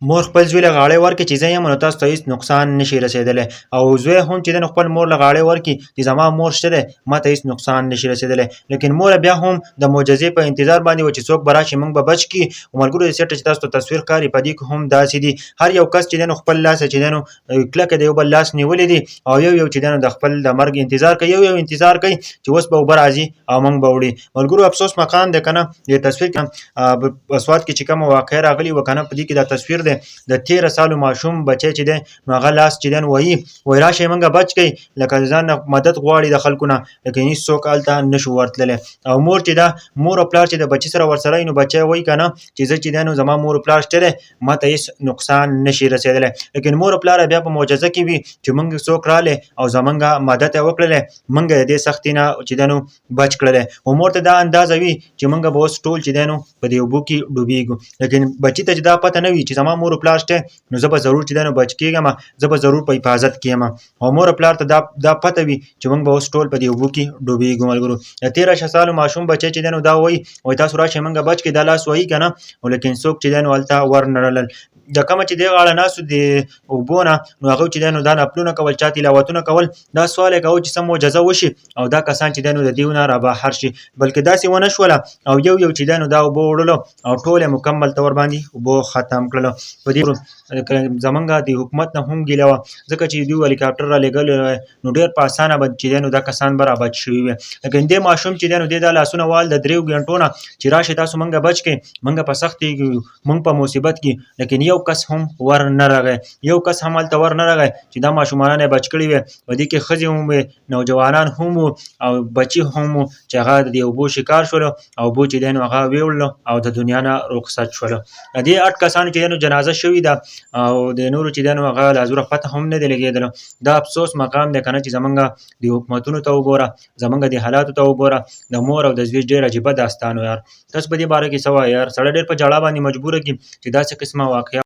مور خپل زوی له غاړې ورکړي چې زه یم نو تاسو ته هېڅ نقصان نشي رسېدلی او زوی هم چې دی نو خپل مور له غاړې ورکړي چې زما مور شته دی ما ته هېڅ نقصان نشي رسېدلی لیکن مور بیا هم د معجزې په انتظار باندې وه چې څوک به راشي موږ به بچ کړي او ملګرو د سیټه چې تاسو ته تصویر ښکاري په دې کې هم داسې دي هر یو کس چې دی نو خپل لاس چې دی نو کلکه د یو بل لاس نیولی دي او یو چې دی نو د خپل د مرګ انتظار کوي یو انتظار کوي چې اوس به اوبه راځي او موږ به وړي ملګرو افسوس مقام دی که نه دې تصویر کې په سوات کې چې کومه واقعه راغلې وه که نه په دې کې دا تصویر دی د 13 سالو ماشوم بچی چې دی نو هغه لاس چې دی نو وایي راشئ موږ بچ کړئ لکه د ځان نه مدد غواړي د خلکو نه لیکن هېڅ څوک هلته نشو ورتللی او مور چې ده مور او پلار چې د بچي سره ورسره وي نو بچی وایي که نه چې زه چې دی نو زما مور او پلار شته دی ما ته هېڅ نقصان نشي رسېدلی لیکن مور او پلار بیا په معجزه کې وي چې موږ څوک راغلی او زموږ مدد یې وکړلی موږ د دې سختي نه چې دی نو بچ کړلی او مور ته دا اندازه وي چې موږ به اوس ټول چې دی نو په دې اوبو کې ډوبېږو لیکن بچي ته چې دا پته نه وي چې زما مور او پلار شته نو زه به ضرور چې دی نو بچ کېږم زه به ضرور په حفاظت کې یم او مور او پلار ته دا پته وي چې موږ به اوس ټول په دې اوبو کې ډوبېږو ملګرو د 13 سالو ماشوم بچی چې دی نو دا وایي تاسو راشئ موږ بچ کړئ دا لاس وایي که نه لیکن څوک چې دی نو هلته ورنرلل د کومه چې دی غاړه ناستو د اوبو نه نو هغوی چې دی نو دا نفلونه کول چا تلاوتونه کول دا سوال یې کوه چې څه معجزه وشي او دا کسان چې دی نو د دې نه رابهر شي بلکې داسې ونه شوله او یو چې دی نو دا اوبه وړلو او ټول یې مکمل طور باندې اوبو ختم کړلو په دې زمونږ د حکومت نه هم ګیله وه ځکه چې دوی هلیکاپټر رالېږلی نو ډېر په اسانه به چې دی نو دا کسان به رابچ شوي وي لیکن دې ماشوم چې دی نو دې دا لاسونه وال د 3 ګنټو نه چې راشئ تاسو موږ بچ کړئ موږ په سخت موږ په مصیبت کې لیکن یو کس هم ور نه راغی یو کس هم هلته ور نه راغی چې دا ماشومان یې بچ کړي وي په دې کې ښځې هم وې نوجوانان هم وو او بچي هم وو چې هغه د دې اوبو شکار شولو او اوبو چې دی نو هغه ویوړلو او د دنیا نه رخصت شولو د دې 8 کسانو چې دی نو جنازه شوې ده او د نورو چې دی نو هغه لا زوره پته هم نه دی لګېدلی دا افسوس مقام دی که نه چې زمونږ د حکومتونو ته وګوره زمونږ د حالاتو ته وګوره د مور او د زوی ډېر عجیبه داستان و یار تاسو په دې باره کې څه وایئ یار سړی ډېر په ژړا باندې مجبوره کړي چې داسې قسمه واقعه